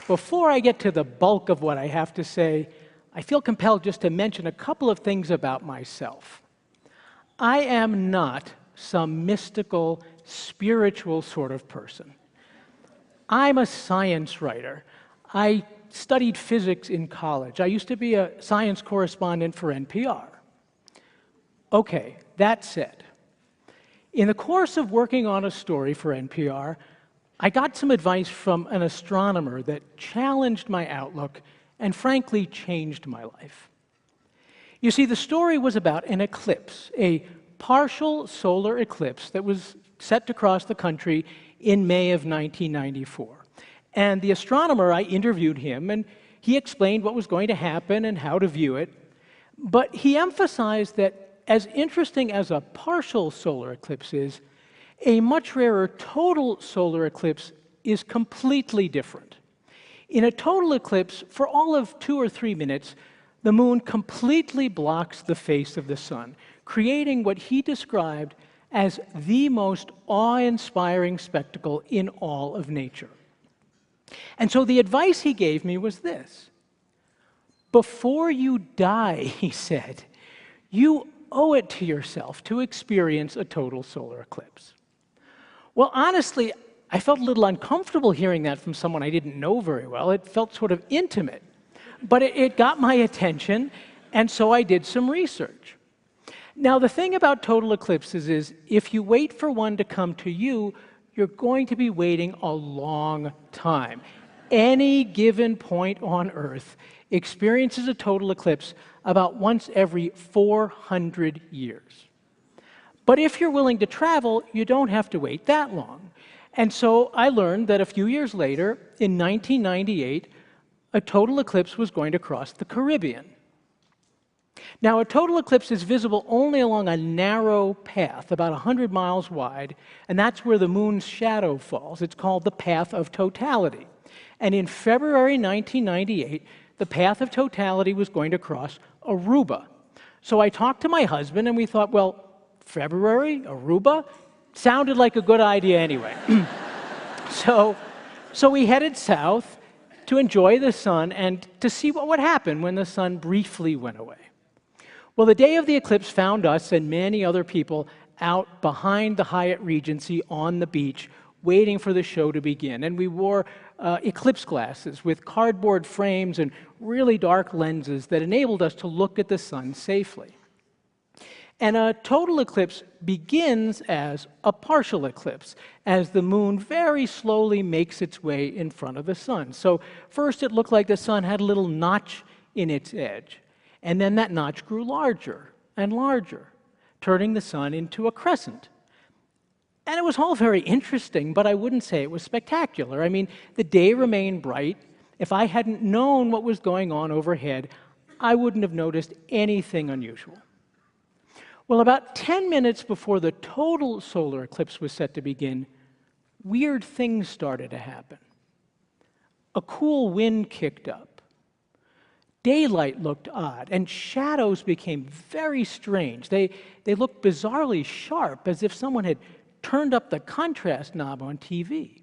before I get to the bulk of what I have to say, I feel compelled just to mention a couple of things about myself. I am not some mystical, spiritual sort of person. I'm a science writer. I studied physics in college. I used to be a science correspondent for NPR. Okay, that said, in the course of working on a story for NPR, I got some advice from an astronomer that challenged my outlook and frankly changed my life. You see, the story was about an eclipse, a partial solar eclipse that was set to cross the country in May of 1994. And the astronomer, I interviewed him, and he explained what was going to happen and how to view it. But he emphasized that as interesting as a partial solar eclipse is, a much rarer total solar eclipse is completely different. In a total eclipse, for all of 2 or 3 minutes, the moon completely blocks the face of the sun, creating what he described as the most awe-inspiring spectacle in all of nature. And so the advice he gave me was this: before you die, he said, you owe it to yourself to experience a total solar eclipse. Well, honestly, I felt a little uncomfortable hearing that from someone I didn't know very well. It felt sort of intimate. But it got my attention, and so I did some research. Now, the thing about total eclipses is if you wait for one to come to you, you're going to be waiting a long time. Any given point on Earth experiences a total eclipse about once every 400 years. But if you're willing to travel, you don't have to wait that long. And so I learned that a few years later, in 1998, a total eclipse was going to cross the Caribbean. Now, a total eclipse is visible only along a narrow path, about 100 miles wide, and that's where the moon's shadow falls. It's called the Path of Totality. And in February 1998, the Path of Totality was going to cross Aruba. So I talked to my husband, and we thought, well, February, Aruba? Sounded like a good idea anyway. So we headed south to enjoy the sun and to see what would happen when the sun briefly went away. Well, the day of the eclipse found us and many other people out behind the Hyatt Regency on the beach, waiting for the show to begin. And we wore Eclipse glasses with cardboard frames and really dark lenses that enabled us to look at the sun safely. And a total eclipse begins as a partial eclipse, as the moon very slowly makes its way in front of the sun. So first it looked like the sun had a little notch in its edge, and then that notch grew larger and larger, turning the sun into a crescent. And it was all very interesting, but I wouldn't say it was spectacular. I mean, the day remained bright. If I hadn't known what was going on overhead, I wouldn't have noticed anything unusual. Well, about 10 minutes before the total solar eclipse was set to begin, weird things started to happen. A cool wind kicked up. Daylight looked odd, and shadows became very strange. They looked bizarrely sharp, as if someone had turned up the contrast knob on TV.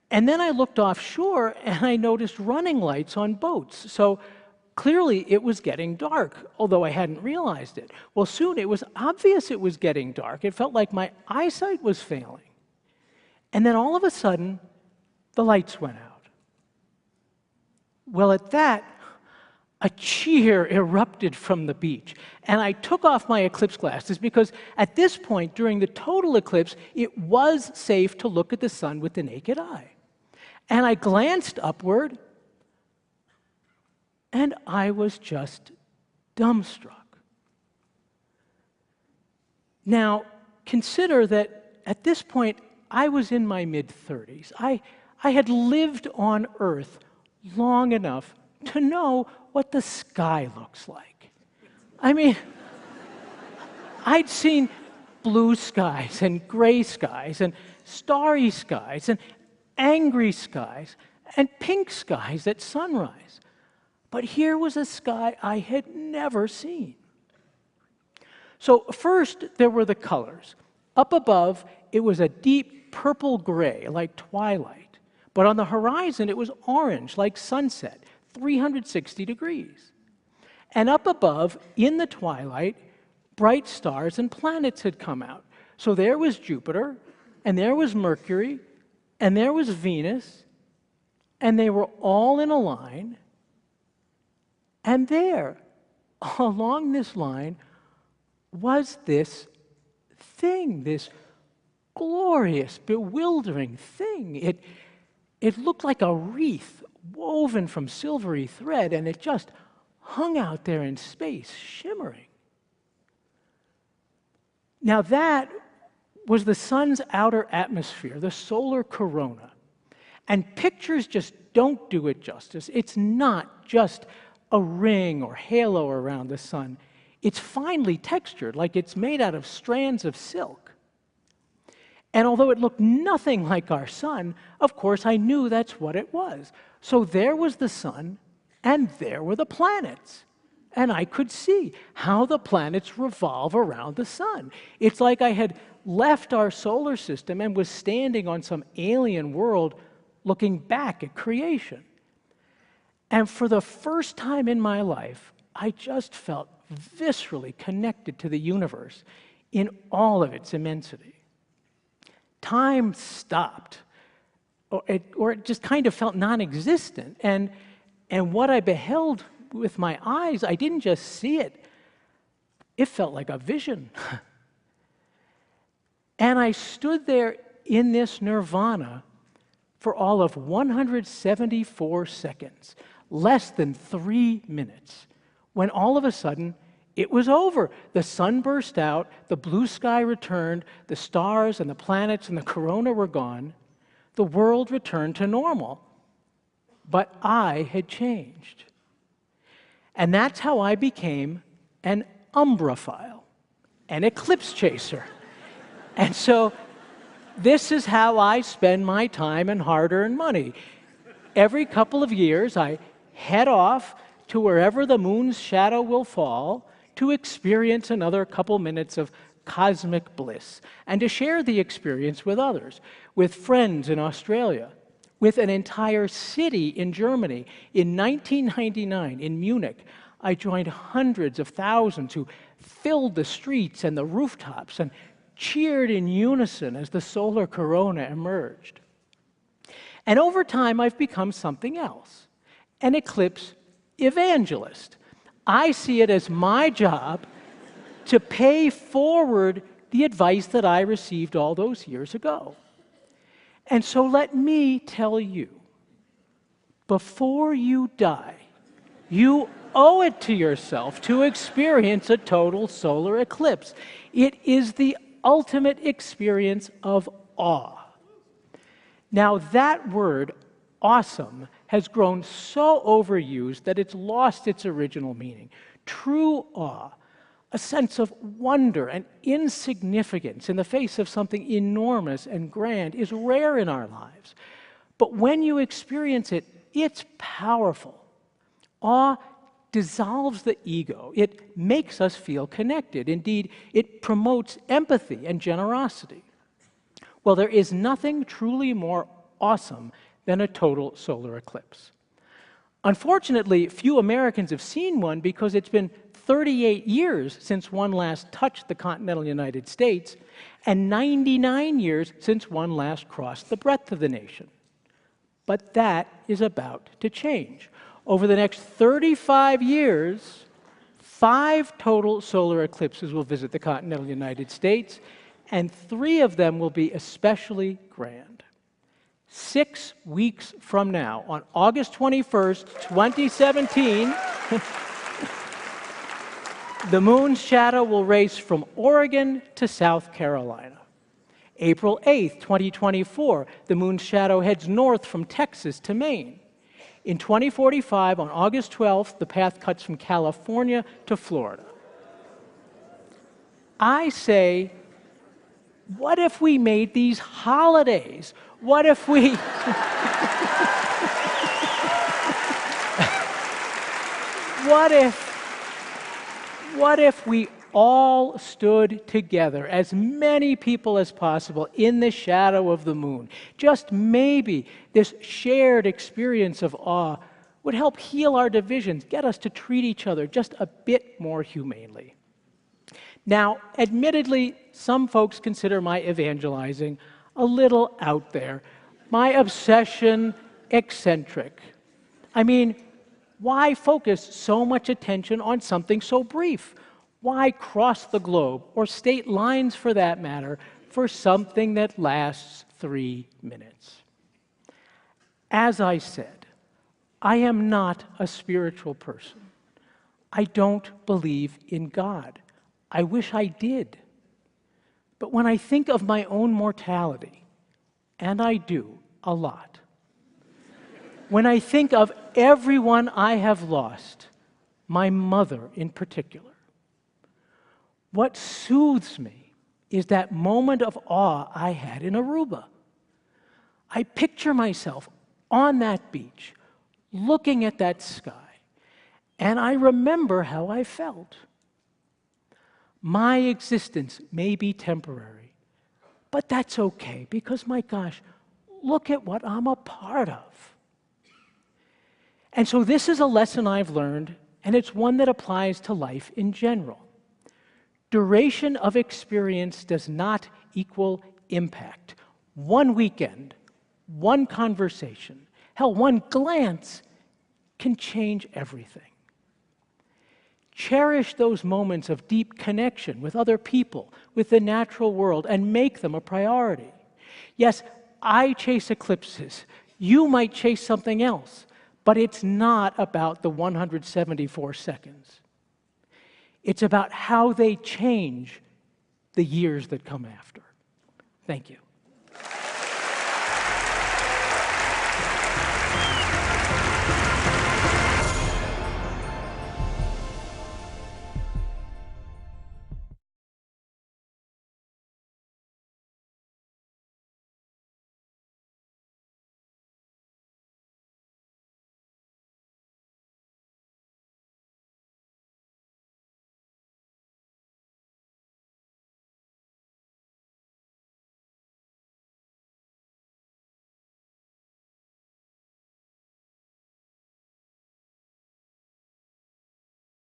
And then I looked offshore, and I noticed running lights on boats. So clearly, it was getting dark, although I hadn't realized it. Well, soon it was obvious it was getting dark. It felt like my eyesight was failing. And then all of a sudden, the lights went out. Well, at that, a cheer erupted from the beach. And I took off my eclipse glasses because at this point, during the total eclipse, it was safe to look at the sun with the naked eye. And I glanced upward, and I was just dumbstruck. Now, consider that at this point, I was in my mid-30s. I had lived on Earth long enough to know what the sky looks like. I mean, I'd seen blue skies and gray skies and starry skies and angry skies and pink skies at sunrise. But here was a sky I had never seen. So first, there were the colors. Up above, it was a deep purple gray, like twilight. But on the horizon, it was orange, like sunset, 360 degrees. And up above, in the twilight, bright stars and planets had come out. So there was Jupiter, and there was Mercury, and there was Venus, and they were all in a line. And there, along this line, was this thing, this glorious, bewildering thing. It looked like a wreath woven from silvery thread, and it just hung out there in space, shimmering. Now that was the sun's outer atmosphere, the solar corona. And pictures just don't do it justice. It's not just a ring or halo around the sun. It's finely textured, like it's made out of strands of silk. And although it looked nothing like our sun, of course I knew that's what it was. So there was the sun, and there were the planets. And I could see how the planets revolve around the sun. It's like I had left our solar system and was standing on some alien world looking back at creation. And for the first time in my life, I just felt viscerally connected to the universe in all of its immensity. Time stopped, or it just kind of felt non-existent. And what I beheld with my eyes, I didn't just see it. It felt like a vision. And I stood there in this nirvana for all of 174 seconds, less than 3 minutes, when all of a sudden it was over. The sun burst out, the blue sky returned, the stars and the planets and the corona were gone. The world returned to normal. But I had changed. And that's how I became an umbraphile, an eclipse chaser. And so this is how I spend my time and hard-earned money. Every couple of years, I head off to wherever the moon's shadow will fall to experience another couple minutes of cosmic bliss and to share the experience with others, with friends in Australia, with an entire city in Germany. In 1999, in Munich, I joined hundreds of thousands who filled the streets and the rooftops and cheered in unison as the solar corona emerged. And over time, I've become something else, an eclipse evangelist. I see it as my job to pay forward the advice that I received all those years ago. And so let me tell you, before you die, you owe it to yourself to experience a total solar eclipse. It is the ultimate experience of awe. Now, that word, awesome, has grown so overused that it's lost its original meaning. True awe, a sense of wonder and insignificance in the face of something enormous and grand, is rare in our lives. But when you experience it, it's powerful. Awe dissolves the ego. It makes us feel connected. Indeed, it promotes empathy and generosity. Well, there is nothing truly more awesome than a total solar eclipse. Unfortunately, few Americans have seen one because it's been 38 years since one last touched the continental United States and 99 years since one last crossed the breadth of the nation. But that is about to change. Over the next 35 years, 5 total solar eclipses will visit the continental United States, and 3 of them will be especially grand. 6 weeks from now, on August 21st, 2017, the moon's shadow will race from Oregon to South Carolina. April 8th, 2024, the moon's shadow heads north from Texas to Maine. In 2045, on August 12th, the path cuts from California to Florida. I say, what if we made these holidays? What if we... what if we all stood together, as many people as possible, in the shadow of the moon, just maybe this shared experience of awe would help heal our divisions, get us to treat each other just a bit more humanely. Now, admittedly, some folks consider my evangelizing a little out there, my obsession eccentric. I mean, why focus so much attention on something so brief? Why cross the globe, or state lines for that matter, for something that lasts 3 minutes? As I said, I am not a spiritual person. I don't believe in God. I wish I did. But when I think of my own mortality, and I do a lot, when I think of everyone I have lost, my mother in particular, what soothes me is that moment of awe I had in Aruba. I picture myself on that beach, looking at that sky, and I remember how I felt. My existence may be temporary, but that's okay, because my gosh, look at what I'm a part of. And so this is a lesson I've learned, and it's one that applies to life in general. Duration of experience does not equal impact. One weekend, one conversation, hell, one glance can change everything. Cherish those moments of deep connection with other people, with the natural world, and make them a priority. Yes, I chase eclipses. You might chase something else, but it's not about the 174 seconds. It's about how they change the years that come after. Thank you.